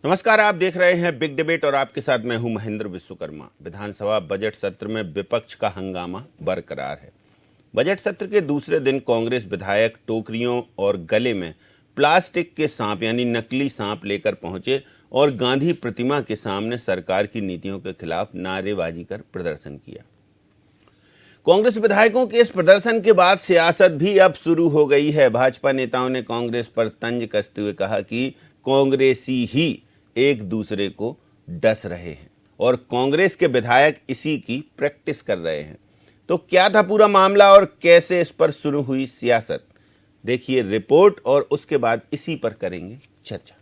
नमस्कार, आप देख रहे हैं बिग डिबेट और आपके साथ मैं हूं महेंद्र विश्वकर्मा। विधानसभा बजट सत्र में विपक्ष का हंगामा बरकरार है। बजट सत्र के दूसरे दिन कांग्रेस विधायक टोकरियों और गले में प्लास्टिक के सांप यानी नकली सांप लेकर पहुंचे और गांधी प्रतिमा के सामने सरकार की नीतियों के खिलाफ नारेबाजी कर प्रदर्शन किया। कांग्रेस विधायकों के इस प्रदर्शन के बाद सियासत भी अब शुरू हो गई है। भाजपा नेताओं ने कांग्रेस पर तंज कसते हुए कहा कि कांग्रेसी ही एक दूसरे को डस रहे हैं और कांग्रेस के विधायक इसी की प्रैक्टिस कर रहे हैं। तो क्या था पूरा मामला और कैसे इस पर शुरू हुई सियासत, देखिए रिपोर्ट और उसके बाद इसी पर करेंगे चर्चा।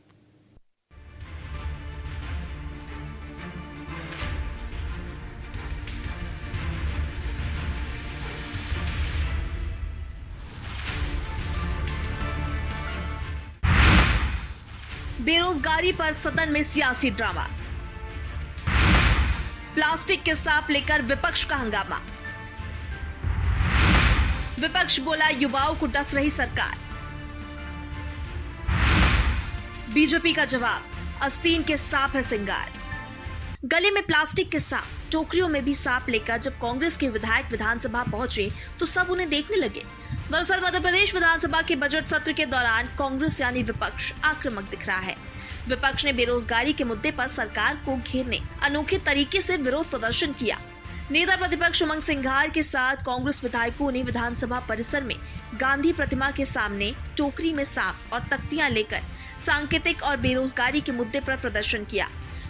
बेरोजगारी पर सदन में सियासी ड्रामा। प्लास्टिक के सांप लेकर विपक्ष का हंगामा। विपक्ष बोला युवाओं को डस रही सरकार। बीजेपी का जवाब, आस्तीन के सांप है सिंगार। गले में प्लास्टिक के सांप, टोकरियों में भी सांप लेकर जब कांग्रेस के विधायक विधानसभा पहुंचे तो सब उन्हें देखने लगे। दरअसल मध्य प्रदेश विधानसभा के बजट सत्र के दौरान कांग्रेस यानी विपक्ष आक्रामक दिख रहा है। विपक्ष ने बेरोजगारी के मुद्दे पर सरकार को घेरने अनोखे तरीके से विरोध प्रदर्शन किया। नेता प्रतिपक्ष उमंग सिंघार के साथ कांग्रेस विधायकों ने विधानसभा परिसर में गांधी प्रतिमा के सामने टोकरी में सांप और तख्तियां लेकर सांकेतिक और बेरोजगारी के मुद्दे पर प्रदर्शन किया।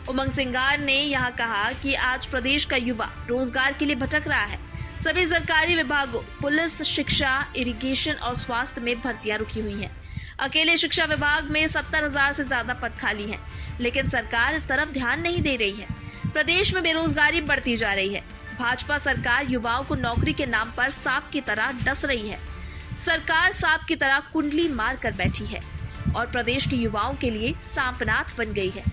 उमंग सिंघार ने यहां कहा कि आज प्रदेश का युवा रोजगार के लिए भटक रहा है। सभी सरकारी विभागों, पुलिस, शिक्षा, इरिगेशन और स्वास्थ्य में भर्तियां रुकी हुई हैं। अकेले शिक्षा विभाग में 70,000 से ज्यादा पद खाली हैं, लेकिन सरकार इस तरफ ध्यान नहीं दे रही है। प्रदेश में बेरोजगारी बढ़ती जा रही है। भाजपा सरकार युवाओं को नौकरी के नाम पर सांप की तरह डस रही है। सरकार सांप की तरह कुंडली मार कर बैठी है और प्रदेश के युवाओं के लिए सांपनाथ बन गई है।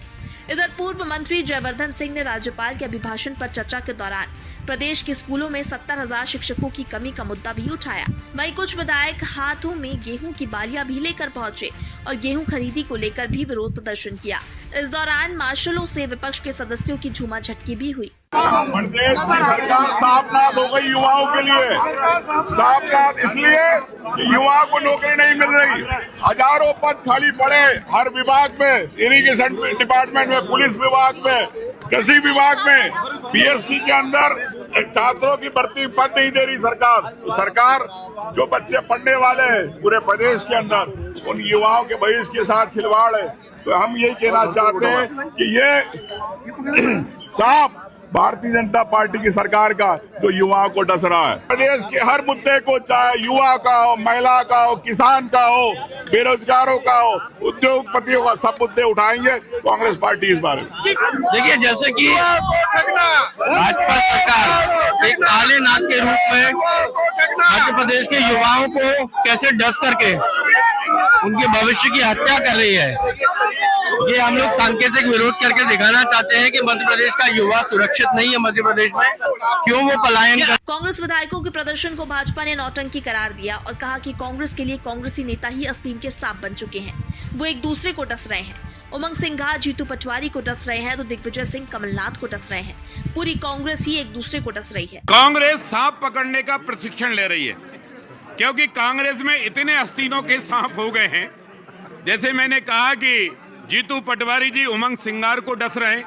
इधर पूर्व मंत्री जयवर्धन सिंह ने राज्यपाल के अभिभाषण पर चर्चा के दौरान प्रदेश के स्कूलों में 70,000 शिक्षकों की कमी का मुद्दा भी उठाया। वहीं कुछ विधायक हाथों में गेहूं की बालियां भी लेकर पहुंचे और गेहूं खरीदी को लेकर भी विरोध प्रदर्शन किया। इस दौरान मार्शलों से विपक्ष के सदस्यों की झूमाझटकी भी हुई। प्रदेश की सरकार सांपनाथ हो गई युवाओं के लिए। सांपनाथ इसलिए कि युवाओं को नौकरी नहीं मिल रही। हजारों पद खाली पड़े हर विभाग में, इरिगेशन डिपार्टमेंट में, पुलिस विभाग में, कृषि विभाग में, पीएससी के अंदर छात्रों की भर्ती पद नहीं दे रही सरकार। तो सरकार जो बच्चे पढ़ने वाले हैं पूरे प्रदेश के अंदर, उन युवाओं के भविष्य के साथ खिलवाड़ है। तो हम यही कहना चाहते हैं कि ये सांप भारतीय जनता पार्टी की सरकार का जो युवाओं को डस रहा है। प्रदेश के हर मुद्दे को, चाहे युवा का हो, महिला का हो, किसान का हो, बेरोजगारों का हो, उद्योगपतियों का, सब मुद्दे उठाएंगे कांग्रेस पार्टी इस बारे में। देखिए, जैसे कि भाजपा सरकार एक काले नाग के रूप में मध्य प्रदेश के युवाओं को कैसे डस करके उनके भविष्य की हत्या कर रही है, ये हम लोग सांकेतिक विरोध करके दिखाना चाहते हैं कि मध्य प्रदेश का युवा सुरक्षित नहीं है। मध्य प्रदेश में क्यों वो पलायन कर। कांग्रेस विधायकों के प्रदर्शन को भाजपा ने नौटंकी करार दिया और कहा कि कांग्रेस के लिए कांग्रेसी नेता ही आस्तीन के सांप बन चुके हैं। वो एक दूसरे को डस रहे हैं। उमंग सिंघार जीतू पटवारी को डस रहे हैं तो दिग्विजय सिंह कमलनाथ को डस रहे हैं। पूरी कांग्रेस ही एक दूसरे को डस रही है। कांग्रेस सांप पकड़ने का प्रशिक्षण ले रही है, क्योंकि कांग्रेस में इतने आस्तीनों के सांप हो गए हैं। जैसे मैंने कहा कि जीतू पटवारी जी उमंग सिंघार को डस रहे हैं,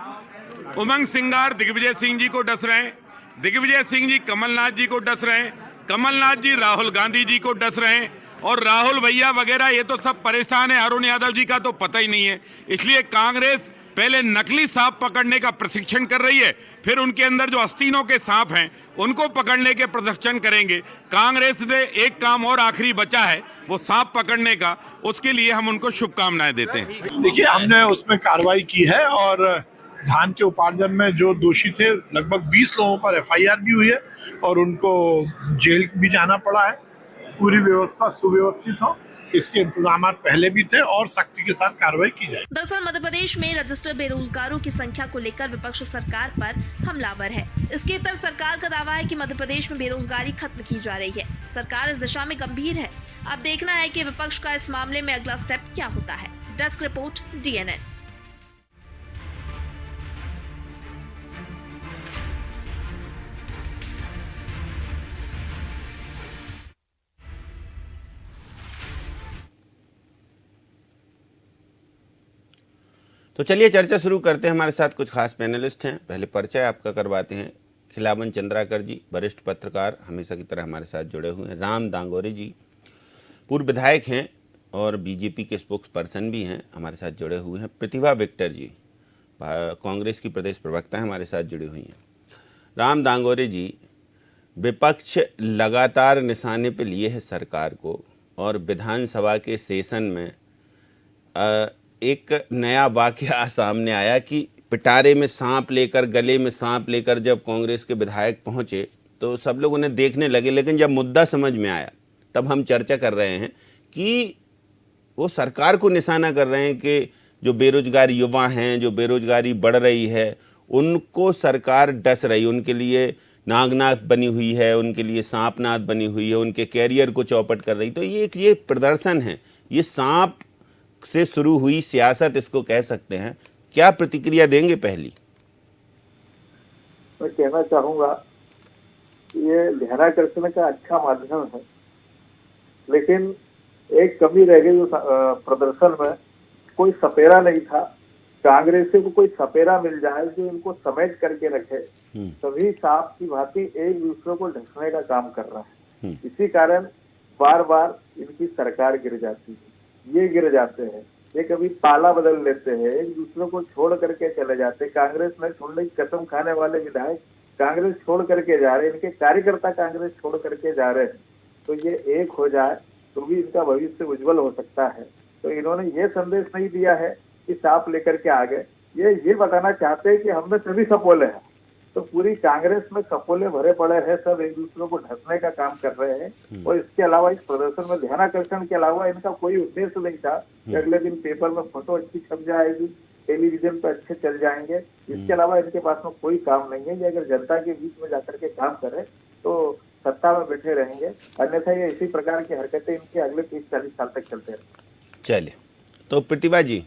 उमंग सिंघार दिग्विजय सिंह जी को डस रहे हैं, दिग्विजय सिंह जी कमलनाथ जी को डस रहे हैं, कमलनाथ जी राहुल गांधी जी को डस रहे हैं और राहुल भैया वगैरह ये तो सब परेशान है। अरुण यादव जी का तो पता ही नहीं है। इसलिए कांग्रेस पहले नकली सांप पकड़ने का प्रशिक्षण कर रही है, फिर उनके अंदर जो आस्तीनों के सांप हैं उनको पकड़ने के प्रशिक्षण करेंगे। कांग्रेस से एक काम और आखिरी बचा है, वो सांप पकड़ने का। उसके लिए हम उनको शुभकामनाएं देते हैं। देखिए, हमने उसमें कार्रवाई की है और धान के उपार्जन में जो दोषी थे लगभग 20 लोगों पर एफआईआर भी हुई है और उनको जेल भी जाना पड़ा है। पूरी व्यवस्था सुव्यवस्थित हो, इसके इंतजाम पहले भी थे और सख्ती के साथ कार्रवाई की जाए। दरअसल मध्य प्रदेश में रजिस्टर्ड बेरोजगारों की संख्या को लेकर विपक्ष सरकार पर हमलावर है। इसके तहत सरकार का दावा है कि मध्य प्रदेश में बेरोजगारी खत्म की जा रही है। सरकार इस दिशा में गंभीर है। अब देखना है कि विपक्ष का इस मामले में अगला स्टेप क्या होता है। Desk report, DNN। तो चलिए चर्चा शुरू करते हैं। हमारे साथ कुछ खास पैनलिस्ट हैं। पहले परिचय आपका करवाते हैं। खिलावन चंद्राकर जी, वरिष्ठ पत्रकार, हमेशा की तरह हमारे साथ जुड़े हुए हैं। राम दांगोरे जी, पूर्व विधायक हैं और बीजेपी के स्पोक्स पर्सन भी हैं, हमारे साथ जुड़े हुए हैं। प्रतिभा विक्टर जी, कांग्रेस की प्रदेश प्रवक्ता हैं, हमारे साथ जुड़ी हुई हैं। राम दांगोरे जी, विपक्ष लगातार निशाने पे लिए है सरकार को, और विधानसभा के सेशन में एक नया वाकया सामने आया कि पिटारे में सांप लेकर, गले में सांप लेकर जब कांग्रेस के विधायक पहुंचे तो सब लोग उन्हें देखने लगे, लेकिन जब मुद्दा समझ में आया तब हम चर्चा कर रहे हैं कि वो सरकार को निशाना कर रहे हैं कि जो बेरोजगार युवा हैं, जो बेरोजगारी बढ़ रही है, उनको सरकार डस रही, उनके लिए नागनाथ बनी हुई है, उनके लिए सांपनाथ बनी हुई है, उनके कैरियर को चौपट कर रही। तो ये प्रदर्शन है, ये सांप से शुरू हुई सियासत इसको कह सकते हैं। क्या प्रतिक्रिया देंगे? पहली मैं कहना चाहूंगा कि ये ध्यानाकर्षण का अच्छा माध्यम है, लेकिन एक कमी रह गई प्रदर्शन में। कोई सपेरा नहीं था। कांग्रेसी को कोई सपेरा मिल जाए जो इनको समेट करके रखे, सभी सांप की भांति एक दूसरे को ढकने का काम कर रहा है। इसी कारण बार बार इनकी सरकार गिर जाती है, ये गिर जाते हैं, ये कभी पाला बदल लेते हैं, एक दूसरे को छोड़ करके चले जाते हैं। कांग्रेस में छोड़ने की कसम खाने वाले विधायक कांग्रेस छोड़ करके जा रहे हैं, इनके कार्यकर्ता कांग्रेस छोड़ करके जा रहे हैं। तो ये एक हो जाए तो भी इनका भविष्य उज्जवल हो सकता है। तो इन्होंने ये संदेश नहीं दिया है कि सांप लेकर के आ गए, ये बताना चाहते हैं कि हमने सभी सपोले हैं। तो पूरी कांग्रेस में सपोले भरे पड़े हैं, सब एक दूसरे को ढकने का काम कर रहे हैं। और इसके अलावा इस प्रदर्शन में ध्यानाकर्षण के अलावा इनका कोई उद्देश्य नहीं था कि अगले दिन पेपर में फोटो अच्छी छप जाएगी, टेलीविजन पर अच्छे चल जाएंगे। इसके अलावा इनके पास में कोई काम नहीं है। ये अगर जनता के बीच में जाकर के काम करें तो सत्ता में बैठे रहेंगे, अन्यथा ये इसी प्रकार की हरकतें इनके अगले 30-40 साल तक चलते रहेंगे। चलिए, तो प्रतिभा जी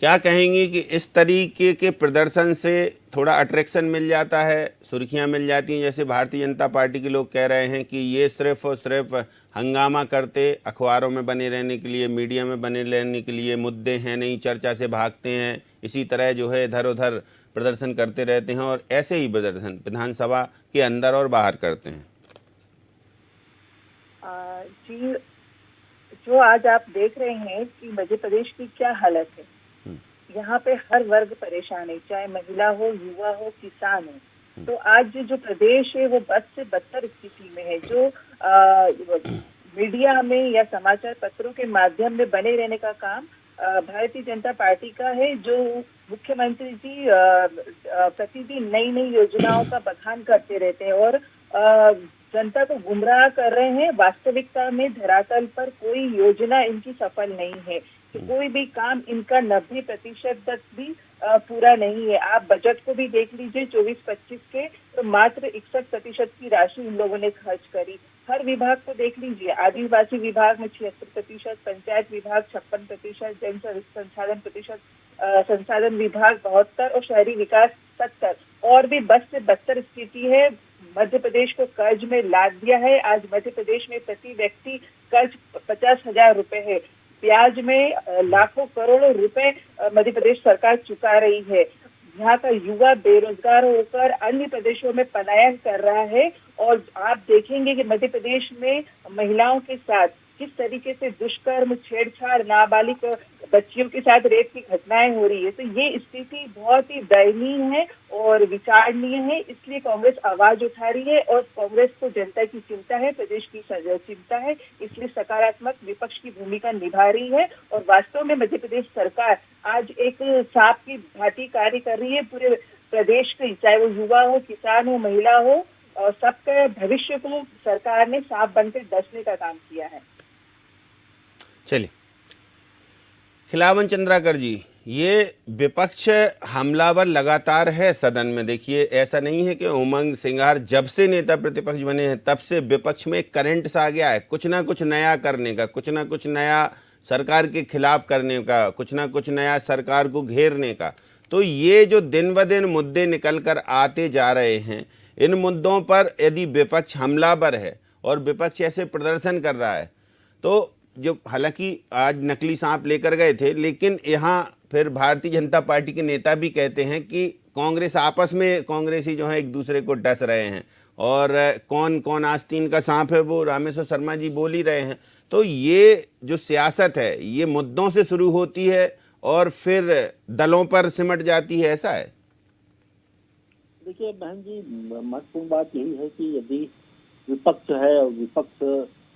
क्या कहेंगी कि इस तरीके के प्रदर्शन से थोड़ा अट्रैक्शन मिल जाता है, सुर्खियां मिल जाती हैं, जैसे भारतीय जनता पार्टी के लोग कह रहे हैं कि ये सिर्फ और सिर्फ हंगामा करते, अखबारों में बने रहने के लिए, मीडिया में बने रहने के लिए, मुद्दे हैं नहीं, चर्चा से भागते हैं, इसी तरह जो है इधर उधर प्रदर्शन करते रहते हैं और ऐसे ही प्रदर्शन विधानसभा के अंदर और बाहर करते हैं। जी, जो आज आप देख रहे हैं कि मध्य प्रदेश की क्या हालत है, यहाँ पे हर वर्ग परेशान है, चाहे महिला हो, युवा हो, किसान हो। तो आज जो प्रदेश है वो बद से बदतर स्थिति में है। जो मीडिया में या समाचार पत्रों के माध्यम में बने रहने का काम भारतीय जनता पार्टी का है, जो मुख्यमंत्री जी प्रतिदिन नई नई योजनाओं का बखान करते रहते हैं और जनता को गुमराह कर रहे हैं। वास्तविकता में धरातल पर कोई योजना इनकी सफल नहीं है। तो कोई भी काम इनका 90% तक भी पूरा नहीं है। आप बजट को भी देख लीजिए 24-25 के, तो मात्र 61% की राशि इन लोगों ने खर्च करी। हर विभाग को देख लीजिए, आदिवासी विभाग में 76%, पंचायत विभाग 56%, जन संसाधन विभाग 72% और शहरी विकास 70%। और भी बद से बदतर स्थिति है। मध्य प्रदेश को कर्ज में लाद दिया है। आज मध्य प्रदेश में प्रति व्यक्ति कर्ज 50,000 रुपए है। ब्याज में लाखों करोड़ों रुपए मध्य प्रदेश सरकार चुका रही है। यहाँ का युवा बेरोजगार होकर अन्य प्रदेशों में पलायन कर रहा है। और आप देखेंगे कि मध्य प्रदेश में महिलाओं के साथ किस तरीके से दुष्कर्म, छेड़छाड़, नाबालिग बच्चियों के साथ रेप की घटनाएं हो रही है। तो ये स्थिति बहुत ही दयनीय है और विचारणीय है। इसलिए कांग्रेस आवाज उठा रही है और कांग्रेस को जनता की चिंता है, प्रदेश की चिंता है, इसलिए सकारात्मक विपक्ष की भूमिका निभा रही है। और वास्तव में मध्य प्रदेश सरकार आज एक सांप की भांति कार्य कर रही है पूरे प्रदेश के, चाहे वो युवा हो, किसान हो, महिला हो, और सबके भविष्य को सरकार ने सांप बनकर डसने का काम किया है। चलिए, खिलावन चंद्राकर जी, ये विपक्ष हमलावर लगातार है सदन में। देखिए, ऐसा नहीं है कि उमंग सिंगार जब से नेता प्रतिपक्ष बने हैं तब से विपक्ष में करंट सा आ गया है, कुछ ना कुछ नया करने का, कुछ ना कुछ नया सरकार के खिलाफ करने का, कुछ ना कुछ नया सरकार को घेरने का। तो ये जो दिन ब दिन मुद्दे निकल कर आते जा रहे हैं, इन मुद्दों पर यदि विपक्ष हमलावर है और विपक्ष ऐसे प्रदर्शन कर रहा है, तो जो हालांकि आज नकली सांप लेकर गए थे, लेकिन यहाँ फिर भारतीय जनता पार्टी के नेता भी कहते हैं कि कांग्रेस आपस में कांग्रेसी जो है एक दूसरे को डस रहे हैं, और कौन कौन आस्तीन का सांप है वो रामेश्वर शर्मा जी बोल ही रहे हैं। तो ये जो सियासत है ये मुद्दों से शुरू होती है और फिर दलों पर सिमट जाती है, ऐसा है? देखिए बहन जी, महत्वपूर्ण बात यही है कि यदि विपक्ष है और विपक्ष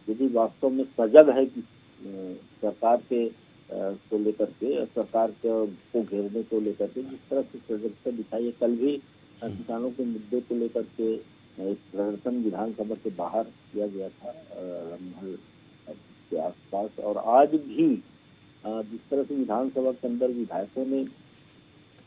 यदि वास्तव में सजग है कि सरकार के को लेकर के, सरकार को घेरने को लेकर के जिस तरह से सजगता दिखाई है, कल भी किसानों के मुद्दे को लेकर के एक प्रदर्शन विधानसभा के बाहर किया गया था राममहल के आसपास, और आज भी जिस तरह से विधानसभा के अंदर विधायकों ने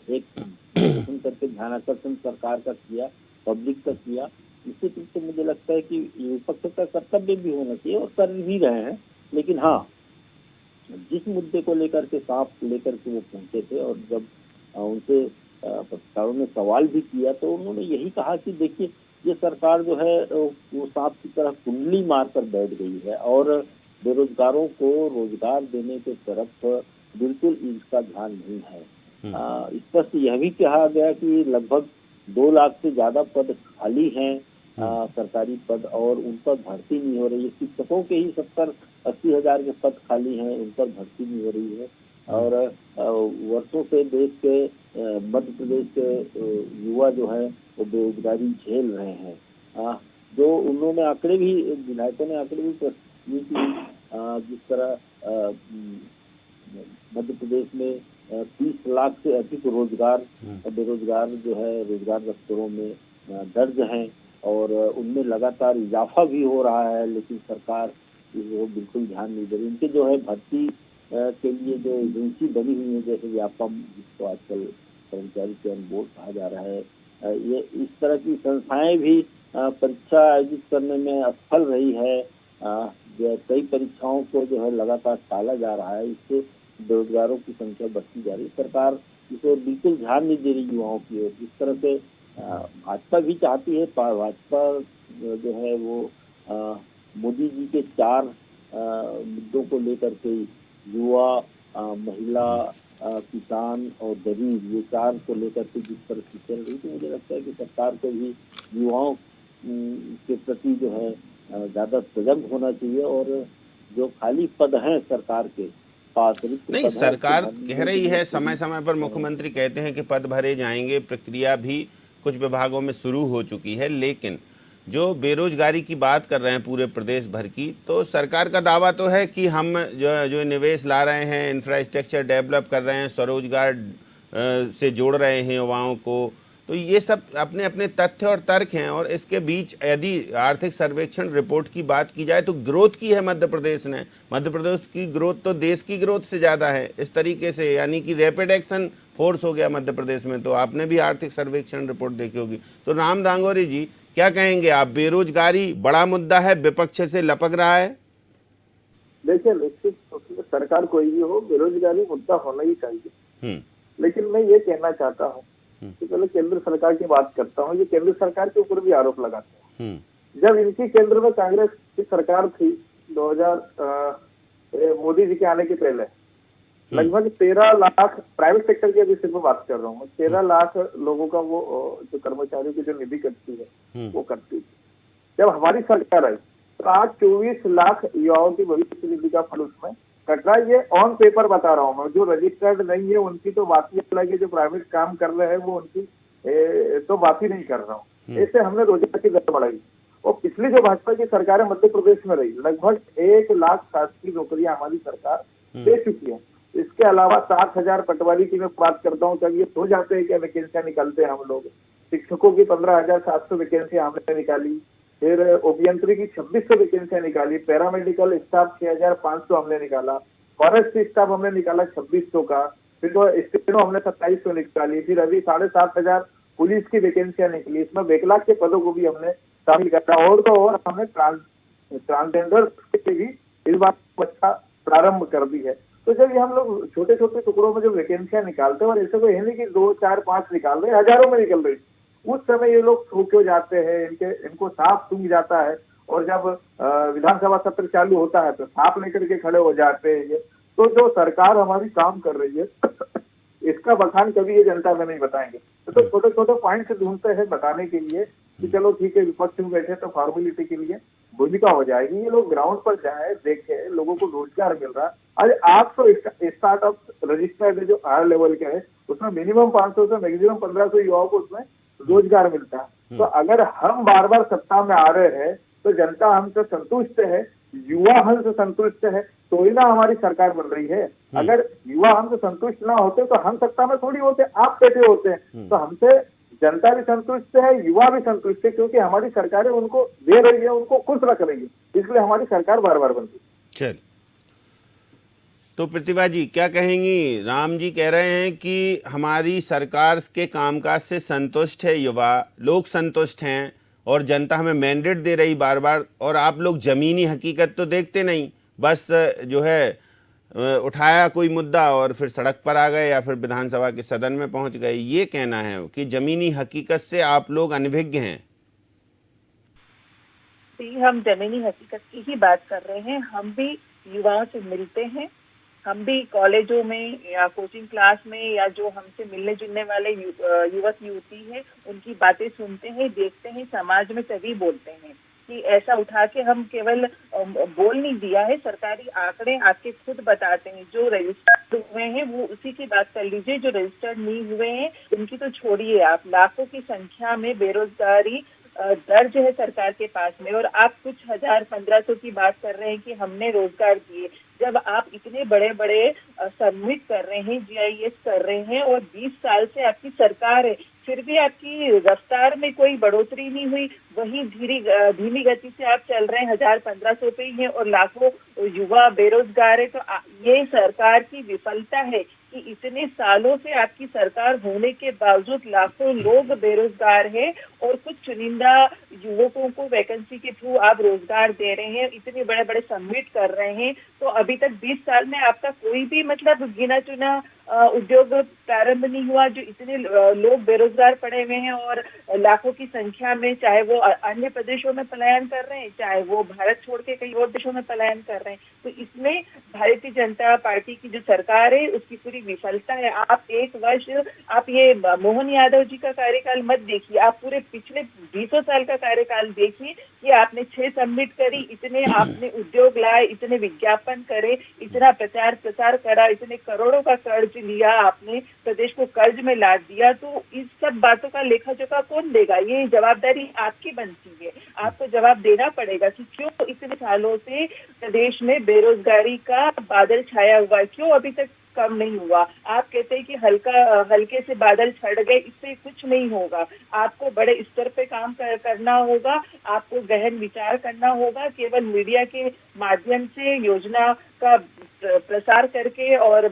एक प्रदर्शन करके ध्यान आकर्षण सरकार का किया, पब्लिक का किया, निश्चित रूप से मुझे लगता है कि विपक्ष का कर्तव्य भी होना चाहिए और कर भी रहे हैं। लेकिन हाँ, जिस मुद्दे को लेकर के सांप लेकर के वो पहुंचे थे और जब उनसे पत्रकारों ने सवाल भी किया तो उन्होंने यही कहा कि देखिए ये सरकार जो है वो सांप की तरह कुंडली मारकर बैठ गई है और बेरोजगारों को रोजगार देने के तरफ बिल्कुल इसका ध्यान नहीं है। स्पष्ट यह भी कहा गया कि लगभग 2 लाख से ज्यादा पद खाली हैं, सरकारी पद, और उन पर भर्ती नहीं हो रही है। शिक्षकों के ही 70-80 हजार के पद खाली हैं, उन पर भर्ती नहीं हो रही है। और वर्षों से देश के मध्य प्रदेश के युवा जो है वो बेरोजगारी झेल रहे हैं। जो उन्होंने आंकड़े भी, विधायकों ने आंकड़े भी प्रस्तुत की, जिस तरह मध्य प्रदेश में 30 लाख से अधिक बेरोजगार जो है रोजगार दफ्तरों में दर्ज हैं और उनमें लगातार इजाफा भी हो रहा है, लेकिन सरकार वो बिल्कुल ध्यान नहीं दे रही। इनके जो है भर्ती के लिए जो एजेंसी बनी हुई है, जैसे व्यापम, जिसको आजकल कर्मचारी चयन बोर्ड कहा जा रहा है, ये इस तरह की संस्थाएं भी परीक्षा आयोजित करने में असफल रही है। कई परीक्षाओं को जो है लगातार टाला जा रहा है, इससे बेरोजगारों की संख्या बढ़ती जा रही है। सरकार इसे बिल्कुल ध्यान नहीं दे रही युवाओं की ओर। जिस तरह से भाजपा भी चाहती है, भाजपा जो है वो मोदी जी के 4 मुद्दों को लेकर के युवा, महिला, किसान और गरीब, ये 4 को लेकर के जिस तरह से चल रही, तो मुझे लगता है कि सरकार को भी युवाओं के प्रति जो है ज्यादा सजग होना चाहिए। और जो खाली पद हैं सरकार के पास, नहीं, सरकार कह रही है, समय समय पर मुख्यमंत्री कहते हैं कि पद भरे जाएंगे, प्रक्रिया भी कुछ विभागों में शुरू हो चुकी है, लेकिन जो बेरोजगारी की बात कर रहे हैं पूरे प्रदेश भर की, तो सरकार का दावा तो है कि हम जो निवेश ला रहे हैं, इंफ्रास्ट्रक्चर डेवलप कर रहे हैं, स्वरोजगार से जोड़ रहे हैं युवाओं को, तो ये सब अपने अपने तथ्य और तर्क हैं। और इसके बीच यदि आर्थिक सर्वेक्षण रिपोर्ट की बात की जाए तो ग्रोथ की है मध्य प्रदेश ने, मध्य प्रदेश की ग्रोथ तो देश की ग्रोथ से ज़्यादा है इस तरीके से, यानी कि रैपिड एक्शन फोर्स हो गया मध्य प्रदेश में। तो आपने भी आर्थिक सर्वेक्षण रिपोर्ट देखी होगी। तो राम दांगोरी जी क्या कहेंगे आप, बेरोजगारी बड़ा मुद्दा है, विपक्ष से लपक रहा है? देखिए, निश्चित सरकार कोई भी हो, बेरोजगारी मुद्दा होना ही चाहिए। लेकिन मैं ये कहना चाहता हूँ कि पहले केंद्र सरकार की बात करता हूँ। ये केंद्र सरकार के ऊपर भी आरोप लगाते हैं। जब इनकी केंद्र में कांग्रेस की सरकार थी 2000 मोदी जी के आने के पहले, लगभग 13 लाख प्राइवेट सेक्टर की अभी सिर्फ बात कर रहा हूँ, 13 लाख लोगों का वो जो कर्मचारियों की जो निधि कटती है वो करती थी। जब हमारी सरकार आई तो आज 24 लाख युवाओं की भविष्य निधि का फंड उसमें कट रहा है। ये ऑन पेपर बता रहा हूँ मैं, जो रजिस्टर्ड नहीं है उनकी तो बात ही अलग है, जो प्राइवेट काम कर रहे हैं वो उनकी तो बात ही नहीं कर रहा हूँ। इससे हमने रोजगार की दर बढ़ाई। और पिछली जो भाजपा की सरकार मध्य प्रदेश में रही, लगभग 1 लाख शासकीय नौकरियां हमारी सरकार दे चुकी है। इसके अलावा 60,000 पटवारी की मैं बात करता हूँ, तब ये हो जाते हैं क्या वैकेंसियां निकालते हैं हम लोग। शिक्षकों की 15,700 वैकेंसियां हमने निकाली, फिर अभियंत्री की 2600 वैकेंसियां निकाली, पैरामेडिकल स्टाफ 6,500 हमने निकाला, फॉरेस्ट स्टाफ हमने निकाला 2600 का, फिर तो स्टेनो हमने 2700 निकाली, फिर अभी 7,500 पुलिस की वैकेंसियां निकली। इसमें बैकलॉग के पदों को भी हमने शामिल करा। और तो और हमने ट्रांसजेंडर के भी इस बात को अच्छा प्रारंभ कर दी है। तो जब ये हम लोग छोटे छोटे टुकड़ों में जो वैकेंसियां निकालते हैं, और ऐसे कोई है नहीं कि 2, 4, 5 निकाल रहे, हजारों में निकल रही, उस समय ये लोग सूखे हो जाते हैं, इनको सांप सूंघ जाता है। और जब विधानसभा सत्र चालू होता है तो सांप लेकर के खड़े हो जाते हैं ये। तो जो सरकार हमारी काम कर रही है इसका बखान कभी ये जनता में नहीं बताएंगे। तो छोटे छोटे पॉइंट से ढूंढते हैं बताने के लिए कि चलो ठीक है, विपक्ष में बैठे तो फॉर्मेलिटी के लिए भूमिका हो जाएगी। ये लोग ग्राउंड पर जाए, देखे, लोगों को रोजगार मिल रहा है। आज 800 स्टार्टअप रजिस्टर्ड है जो हायर लेवल के है, उसमें मिनिमम 500 से मैक्सिमम 1500 युवाओं को उसमें रोजगार मिलता है। तो अगर हम बार बार सत्ता में आ रहे हैं तो जनता हमसे संतुष्ट है, युवा हमसे संतुष्ट है, तो ही ना हमारी सरकार बन रही है। अगर युवा हमसे संतुष्ट ना होते तो हम सत्ता में थोड़ी होते, आप बैठे होते। तो हमसे जनता भी संतुष्ट है, युवा भी संतुष्ट है, क्योंकि हमारी सरकारें उनको दे रही है, उनको खुश रख रही है, इसलिए हमारी सरकार बार बार बनती है। चल, तो प्रतिभा जी क्या कहेंगी? राम जी कह रहे हैं कि हमारी सरकार के कामकाज से संतुष्ट है युवा, लोग संतुष्ट हैं और जनता हमें मैंडेट दे रही बार बार, और आप लोग जमीनी हकीकत तो देखते नहीं, बस जो है उठाया कोई मुद्दा और फिर सड़क पर आ गए या फिर विधानसभा के सदन में पहुंच गए। ये कहना है कि जमीनी हकीकत से आप लोग अनभिज्ञ हैं। हम जमीनी हकीकत की ही बात कर रहे हैं। हम भी युवाओं से मिलते हैं, हम भी कॉलेजों में या कोचिंग क्लास में या जो हमसे मिलने जुलने वाले युवक युवती है उनकी बातें सुनते हैं, देखते हैं, समाज में तभी बोलते हैं कि ऐसा उठा के हम केवल बोल नहीं दिया है। सरकारी आंकड़े आपके खुद बताते हैं। जो रजिस्टर्ड हुए हैं वो उसी की बात कर लीजिए, जो रजिस्टर्ड नहीं हुए हैं उनकी तो छोड़िए आप। लाखों की संख्या में बेरोजगारी दर्ज है सरकार के पास में, और आप कुछ 1000-1500 की बात कर रहे हैं कि हमने रोजगार दिए। जब आप इतने बड़े बड़े सबमिट कर रहे हैं, GIS कर रहे हैं, और 20 साल से आपकी सरकार है, फिर भी आपकी रफ्तार में कोई बढ़ोतरी नहीं हुई, वही धीमी गति से आप चल रहे हैं, 1000-1500 पे ही है और लाखों युवा बेरोजगार है। तो ये सरकार की विफलता है कि इतने सालों से आपकी सरकार होने के बावजूद लाखों लोग बेरोजगार हैं और कुछ चुनिंदा युवकों को वैकेंसी के थ्रू आप रोजगार दे रहे हैं, इतने बड़े बड़े सबमिट कर रहे हैं। तो अभी तक 20 साल में आपका कोई भी मतलब गिना चुना उद्योग प्रारंभ नहीं हुआ, जो इतने लोग बेरोजगार पड़े हुए हैं और लाखों की संख्या में, चाहे वो अन्य प्रदेशों में पलायन कर रहे हैं, चाहे वो भारत छोड़ के कई और देशों में पलायन कर रहे हैं। तो इसमें भारतीय जनता पार्टी की जो सरकार है उसकी पूरी विफलता है। आप एक वर्ष, आप ये मोहन यादव जी का कार्यकाल मत देखिए, आप पूरे पिछले 20 साल का कार्यकाल देखिए कि आपने 6 सबमिट करी, इतने आपने उद्योग लाए, इतने विज्ञापन करे, इतना प्रचार प्रसार करा, इतने करोड़ों का कर्ज लिया, आपने प्रदेश को कर्ज में लाद दिया। तो इस सब बातों का लेखा जोखा कौन देगा? ये जवाबदारी आपकी बनती है, आपको जवाब देना पड़ेगा कि क्यों इतने सालों से प्रदेश में बेरोजगारी का बादल छाया हुआ है, क्यों अभी तक कम नहीं हुआ। आप कहते हैं कि हल्के से बादल छट गए, इससे कुछ नहीं होगा। आपको बड़े स्तर पे काम करना होगा, आपको गहन विचार करना होगा। केवल मीडिया के माध्यम से योजना का प्रसार करके और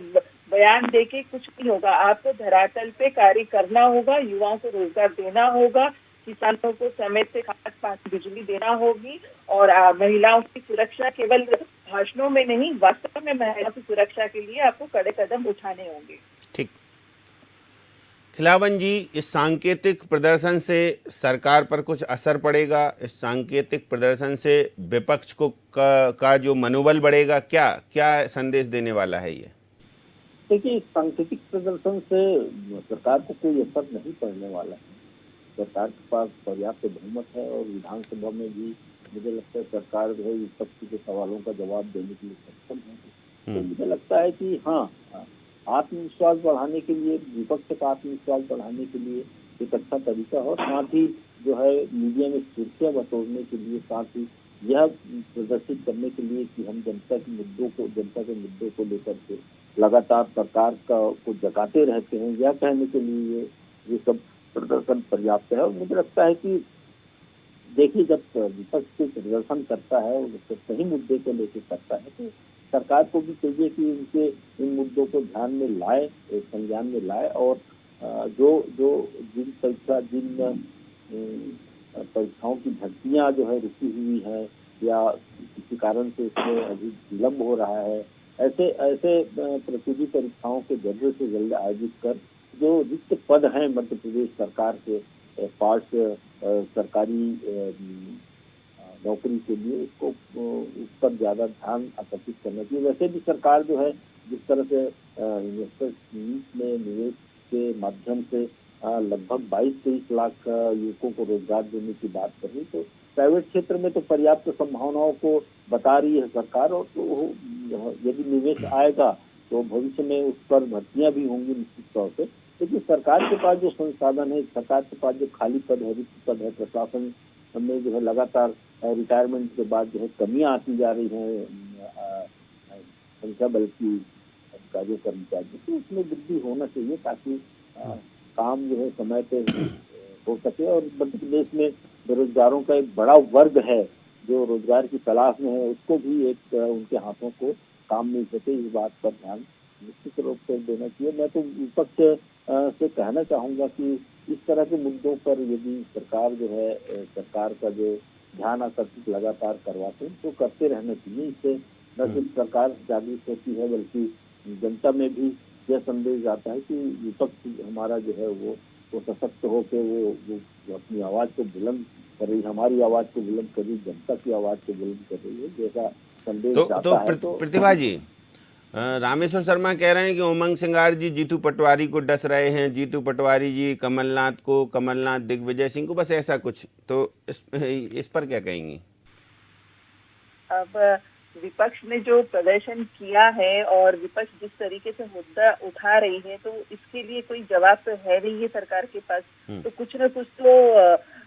बयान देके कुछ नहीं होगा। आपको धरातल पे कार्य करना होगा, युवाओं को रोजगार देना होगा, किसानों को समय से खाद पानी बिजली देना होगी, और महिलाओं की सुरक्षा केवल भाषणों में नहीं, वास्तव में महिलाओं की सुरक्षा के लिए आपको कड़े कदम उठाने होंगे। ठीक। खिलावन जी, इस सांकेतिक प्रदर्शन से सरकार पर कुछ असर पड़ेगा? इस सांकेतिक प्रदर्शन से विपक्ष को का जो मनोबल बढ़ेगा, क्या संदेश देने वाला है ये? देखिए, सांकेतिक प्रदर्शन से सरकार को कोई असर नहीं पड़ने वाला है। सरकार के पास पर्याप्त बहुमत है और विधानसभा में भी मुझे लगता है सरकार जो है विपक्ष के सवालों का जवाब देने के लिए सक्षम है। तो मुझे लगता है कि हाँ, आत्मविश्वास बढ़ाने के लिए, विपक्ष का आत्मविश्वास बढ़ाने के लिए एक अच्छा तरीका है, और साथ ही जो है मीडिया में सुर्खियां बटोरने के लिए, साथ ही यह प्रदर्शित करने के लिए कि हम जनता के मुद्दों को लेकर के लगातार सरकार को जगाते रहते हैं, यह कहने के लिए ये सब प्रदर्शन पर्याप्त है। और मुझे लगता है कि देखिए, जब विपक्ष को प्रदर्शन करता है और सही मुद्दे को लेकर करता है, तो सरकार को भी चाहिए कि उनके इन मुद्दों को ध्यान में लाए, संज्ञान में लाए, और जिन परीक्षाओं की भर्तियां जो है रुकी हुई है या किसी कारण से इसमें अभी विलम्ब हो रहा है, ऐसे प्रतियोगी परीक्षाओं के जल्द से जल्द आयोजित कर जो रिक्त पद हैं मध्य प्रदेश सरकार के पास सरकारी नौकरी के लिए, उसको उस पर ज्यादा ध्यान आकर्षित करना चाहिए। वैसे भी सरकार जो है जिस तरह से इन्वेस्टर्स में निवेश के माध्यम से लगभग 22-23 लाख युवकों को रोजगार देने की बात करें तो प्राइवेट क्षेत्र में तो पर्याप्त संभावनाओं को बता रही है सरकार, और तो यदि निवेश आएगा तो भविष्य में उस पर भर्तियां भी होंगी निश्चित तौर से। लेकिन सरकार के पास जो संसाधन है, सरकार के पास जो खाली पद है, रिक्त पद है, प्रशासन में जो है लगातार रिटायरमेंट के बाद जो है कमियां आती जा रही है संख्या बल की अधिकारियों कर्मचारियों की, उसमें वृद्धि होना चाहिए ताकि काम जो है समय पे हो सके। और मध्य प्रदेश में बेरोजगारों का एक बड़ा वर्ग है जो रोजगार की तलाश में है, उसको भी एक उनके हाथों को काम मिल सके, इस बात पर ध्यान निश्चित रूप से देना चाहिए। मैं तो विपक्ष से कहना चाहूंगा कि इस तरह के मुद्दों पर यदि सरकार जो है सरकार का जो ध्यान आकर्षित लगातार करवाते हैं तो करते रहना चाहिए। इससे न सिर्फ सरकार जागरूक होती है बल्कि जनता में भी यह संदेश आता है कि विपक्ष हमारा जो है वो सशक्त होकर वो अपनी आवाज को बुलंद कर रही, हमारी आवाज को बुलंद कर रही, जनता की आवाज को बुलंद कर रही है, जैसा संदेश जाता है। तो प्रतिभा जी, रामेश्वर शर्मा कह रहे हैं कि उमंग सिंगार जी जीतू पटवारी को डस रहे हैं, जीतू पटवारी जी कमलनाथ दिग्विजय सिंह को, बस ऐसा कुछ। तो इस पर क्या कहेंगी? अब विपक्ष ने जो प्रदर्शन किया है और विपक्ष जिस तरीके से मुद्दा उठा रही है तो इसके लिए कोई जवाब तो है नहीं है सरकार के पास, तो कुछ न कुछ तो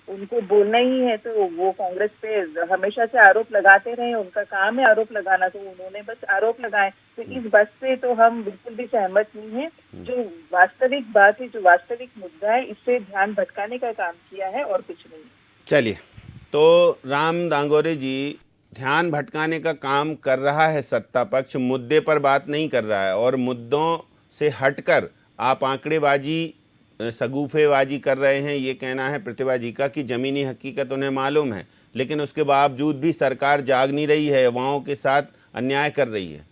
उनको बोलना ही है। तो वो कांग्रेस पे हमेशा से आरोप लगाते रहे, उनका काम है आरोप लगाना, तो उन्होंने बस आरोप लगाए। तो इस बात से तो हम बिल्कुल भी सहमत नहीं है। जो वास्तविक बात है, जो वास्तविक मुद्दा है, इससे ध्यान भटकाने का काम किया है और कुछ नहीं। चलिए, तो राम दांगोरे जी, ध्यान भटकाने का काम कर रहा है सत्ता पक्ष, मुद्दे पर बात नहीं कर रहा है, और मुद्दों से हटकर आप आंकड़ेबाजी सगुफेबाजी कर रहे हैं, ये कहना है प्रतिभा जी का कि जमीनी हकीकत उन्हें मालूम है, लेकिन उसके बावजूद भी सरकार जाग नहीं रही है, युवाओं के साथ अन्याय कर रही है।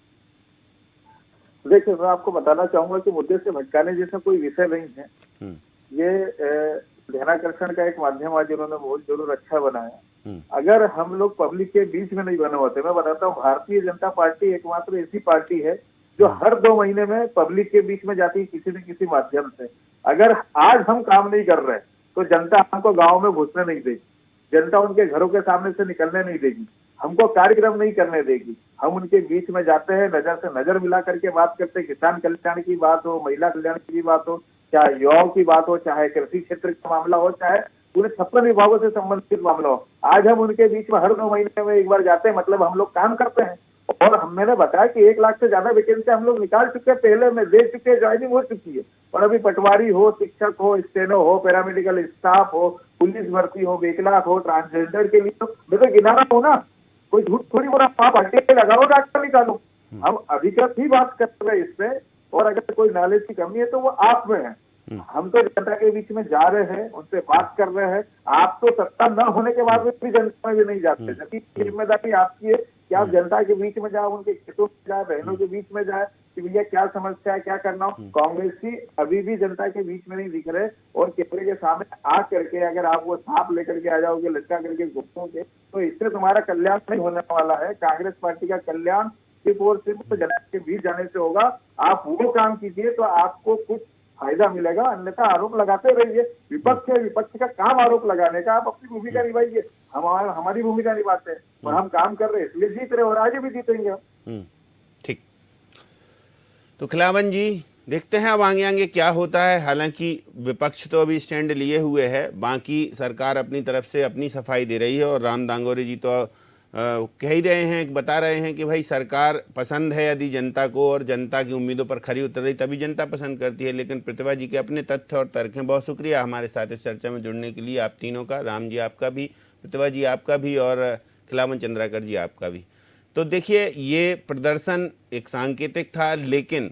देखिए, मैं आपको बताना चाहूंगा कि मुद्दे से भटकाने जैसा कोई विषय नहीं है। ये ध्यानाकर्षण का एक माध्यम आज उन्होंने बहुत जरूर अच्छा बनाया। अगर हम लोग पब्लिक के बीच में नहीं बने होते, मैं बताता हूँ, भारतीय जनता पार्टी एकमात्र ऐसी पार्टी है जो हर 2 महीने में पब्लिक के बीच में जाती है किसी न किसी माध्यम से। अगर आज हम काम नहीं कर रहे तो जनता हमको गांव में घुसने नहीं देगी, जनता उनके घरों के सामने से निकलने नहीं देगी, हमको कार्यक्रम नहीं करने देगी। हम उनके बीच में जाते हैं, नजर से नजर मिला करके बात करते हैं। किसान कल्याण की बात हो, महिला कल्याण की बात हो, चाहे युवाओं की बात हो, चाहे कृषि क्षेत्र का मामला हो, चाहे पूरे 56 विभागों से संबंधित मामला हो, आज हम उनके बीच में हर 2 महीने में एक बार जाते हैं, मतलब हम लोग काम करते हैं। और मैंने बताया कि 1 लाख से ज्यादा वैकेंसी हम लोग निकाल चुके हैं, पहले में दे चुके हैं, ज्वाइनिंग हो चुकी है। और अभी पटवारी हो, शिक्षक हो, स्टेनो हो, पैरामेडिकल स्टाफ हो, पुलिस भर्ती हो, विकलांग हो, ट्रांसजेंडर के लिए तो मैं तो गिना रहा हूँ ना, कोई झूठ थोड़ी बोला। आप हट्टे लगाओ, डॉक्टर निकालो। हम अधिकृत ही बात कर रहे हैं इस पे, और अगर कोई नॉलेज की कमी है तो वो आप में है। हम तो जनता के बीच में जा रहे हैं, उनसे बात कर रहे हैं। आप तो सत्ता न होने के बाद भी जनता में भी नहीं जाते, जबकि जिम्मेदारी आपकी है कि आप जनता के बीच में जाए, उनके खेतों में जाए, बहनों के बीच में जाए कि भैया क्या समस्या है, क्या करना हो। कांग्रेसी अभी भी जनता के बीच में नहीं दिख रहे, और कैमरे के सामने आ करके अगर आप वो सांप लेकर के आ जाओगे, लटका करके घूमोगे, तो इससे तुम्हारा कल्याण नहीं होने वाला है। कांग्रेस पार्टी का कल्याण सिर्फ और सिर्फ जनता के बीच जाने से होगा। आप वो काम कीजिए तो आपको कुछ फायदा मिलेगा, अन्यथा आरोप लगाते रहिए। विपक्ष है, विपक्ष का काम आरोप लगाने का, आप अपनी भूमिका निभाइए। हमारी भूमिका निभाते हैं और हम काम कर रहे हैं, इसलिए जीत रहे और आगे भी जीतेंगे। ठीक, तो खिलावन जी, देखते हैं अब आगे क्या होता है। हालांकि विपक्ष तो अभी स्टैंड लिए हुए है, बाकी सरकार अपनी तरफ से अपनी सफाई दे रही है, और राम दांगोरे जी तो कह ही रहे हैं, बता रहे हैं कि भाई सरकार पसंद है यदि जनता को, और जनता की उम्मीदों पर खरी उतर रही तभी जनता पसंद करती है। लेकिन प्रतिभा जी के अपने तथ्य और तर्क हैं। बहुत शुक्रिया हमारे साथ इस चर्चा में जुड़ने के लिए, आप तीनों का, राम जी आपका भी, प्रतिभा जी आपका भी, और खिलावन चंद्राकर जी आपका भी। तो देखिए, ये प्रदर्शन एक सांकेतिक था, लेकिन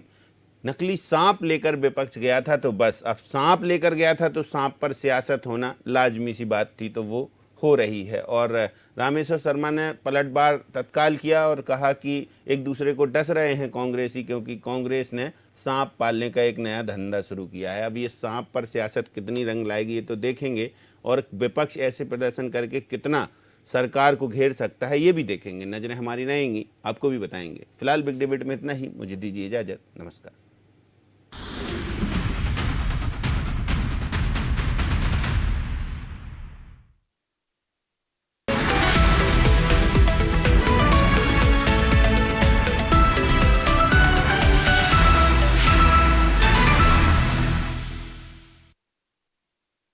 नकली सांप लेकर विपक्ष गया था, तो बस अब सांप लेकर गया था तो सांप पर सियासत होना लाजमी सी बात थी, तो वो हो रही है। और रामेश्वर शर्मा ने पलटवार तत्काल किया और कहा कि एक दूसरे को डस रहे हैं कांग्रेसी, क्योंकि कांग्रेस ने सांप पालने का एक नया धंधा शुरू किया है। अब ये सांप पर सियासत कितनी रंग लाएगी ये तो देखेंगे, और विपक्ष ऐसे प्रदर्शन करके कितना सरकार को घेर सकता है, ये भी देखेंगे। नजरें हमारी रहेंगी, आपको भी बताएंगे। फिलहाल बिग डिबेट में इतना ही, मुझे दीजिए इजाजत, नमस्कार।